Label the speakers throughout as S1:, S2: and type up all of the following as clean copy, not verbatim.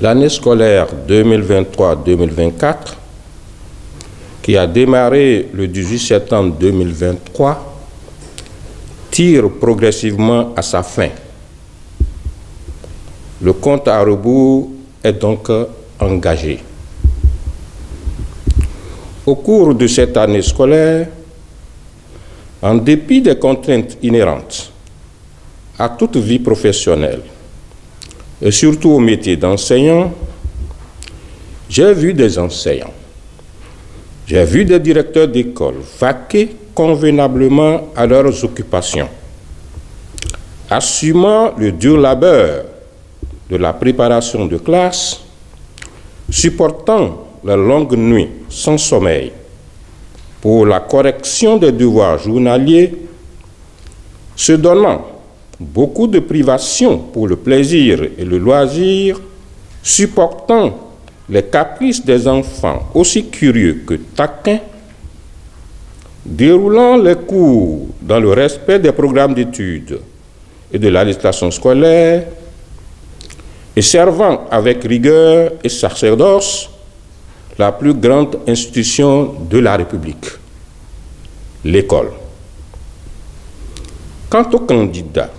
S1: L'année scolaire 2023-2024, qui a démarré le 18 septembre 2023, tire progressivement à sa fin. Le compte à rebours est donc engagé. Au cours de cette année scolaire, en dépit des contraintes inhérentes à toute vie professionnelle, et surtout au métier d'enseignant, j'ai vu des enseignants, j'ai vu des directeurs d'école vaquer convenablement à leurs occupations, assumant le dur labeur de la préparation de classe, supportant la longue nuit sans sommeil pour la correction des devoirs journaliers, se donnant beaucoup de privations pour le plaisir et le loisir, supportant les caprices des enfants aussi curieux que taquins, déroulant les cours dans le respect des programmes d'études et de la législation scolaire, et servant avec rigueur et sacerdoce la plus grande institution de la République, l'école. Quant aux candidats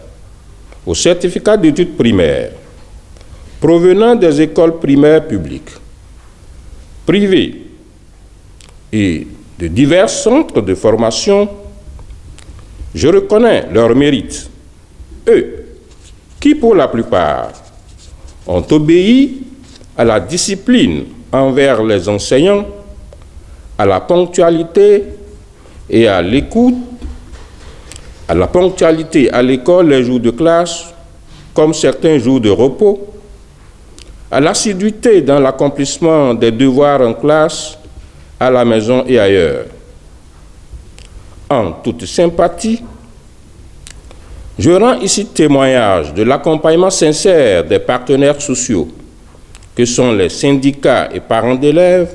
S1: au certificat d'études primaires provenant des écoles primaires publiques, privées et de divers centres de formation, je reconnais leurs mérites, eux qui, pour la plupart, ont obéi à la discipline envers les enseignants, à la ponctualité et à l'écoute, à la ponctualité à l'école les jours de classe, comme certains jours de repos, à l'assiduité dans l'accomplissement des devoirs en classe, à la maison et ailleurs. En toute sympathie, je rends ici témoignage de l'accompagnement sincère des partenaires sociaux, que sont les syndicats et parents d'élèves,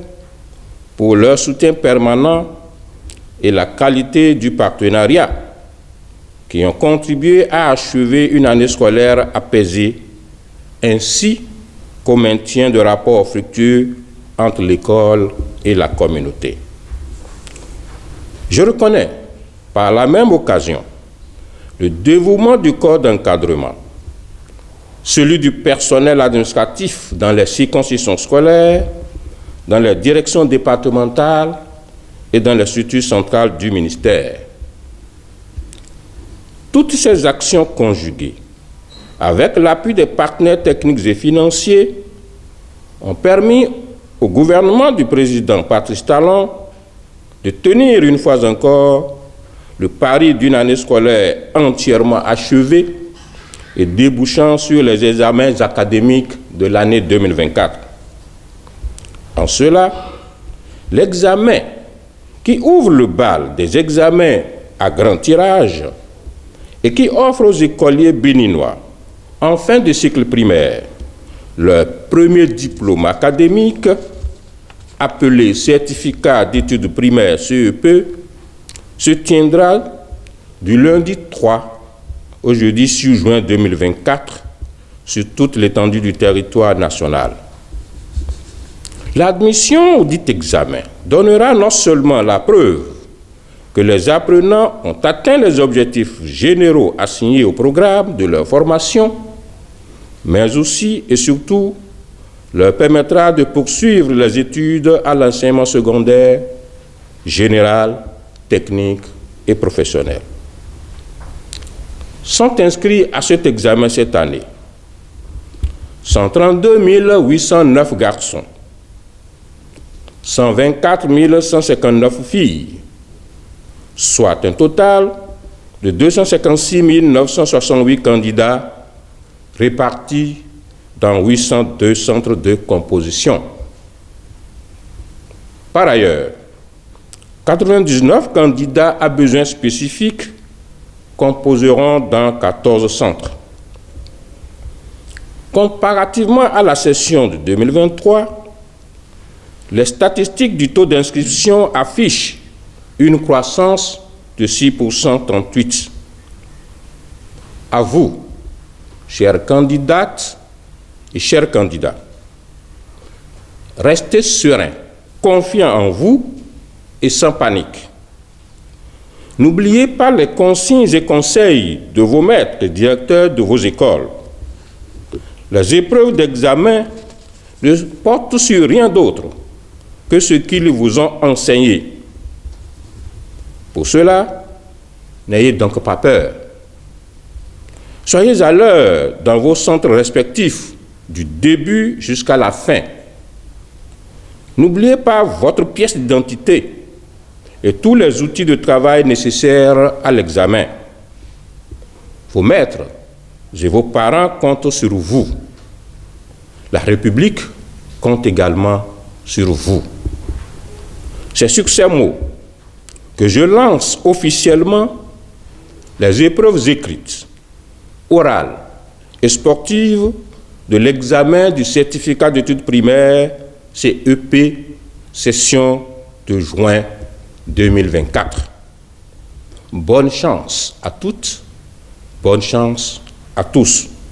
S1: pour leur soutien permanent et la qualité du partenariat, qui ont contribué à achever une année scolaire apaisée, ainsi qu'au maintien de rapports fructueux entre l'école et la communauté. Je reconnais, par la même occasion, le dévouement du corps d'encadrement, celui du personnel administratif dans les circonscriptions scolaires, dans les directions départementales et dans les structures centrales du ministère. Toutes ces actions conjuguées, avec l'appui des partenaires techniques et financiers, ont permis au gouvernement du président Patrice Talon de tenir une fois encore le pari d'une année scolaire entièrement achevée et débouchant sur les examens académiques de l'année 2024. En cela, l'examen qui ouvre le bal des examens à grand tirage et qui offre aux écoliers béninois, en fin de cycle primaire, leur premier diplôme académique, appelé certificat d'études primaires CEP, se tiendra du lundi 3 au jeudi 6 juin 2024 sur toute l'étendue du territoire national. L'admission au dit examen donnera non seulement la preuve que les apprenants ont atteint les objectifs généraux assignés au programme de leur formation, mais aussi et surtout leur permettra de poursuivre les études à l'enseignement secondaire, général, technique et professionnel. Sont inscrits à cet examen cette année 132 809 garçons, 124 159 filles, soit un total de 256 968 candidats répartis dans 802 centres de composition. Par ailleurs, 99 candidats à besoins spécifiques composeront dans 14 centres. Comparativement à la session de 2023, les statistiques du taux d'inscription affichent une croissance de 6,38%. À vous, chères candidates et chers candidats, Restez serein, confiant en vous et sans panique. N'oubliez pas les consignes et conseils de vos maîtres et directeurs de vos écoles. Les épreuves d'examen ne portent sur rien d'autre que ce qu'ils vous ont enseigné. Pour cela, n'ayez donc pas peur. Soyez à l'heure dans vos centres respectifs, du début jusqu'à la fin. N'oubliez pas votre pièce d'identité et tous les outils de travail nécessaires à l'examen. Vos maîtres et vos parents comptent sur vous. La République compte également sur vous. C'est sur ces mots que je lance officiellement les épreuves écrites, orales et sportives de l'examen du certificat d'études primaires CEP, session de juin 2024. Bonne chance à toutes, bonne chance à tous.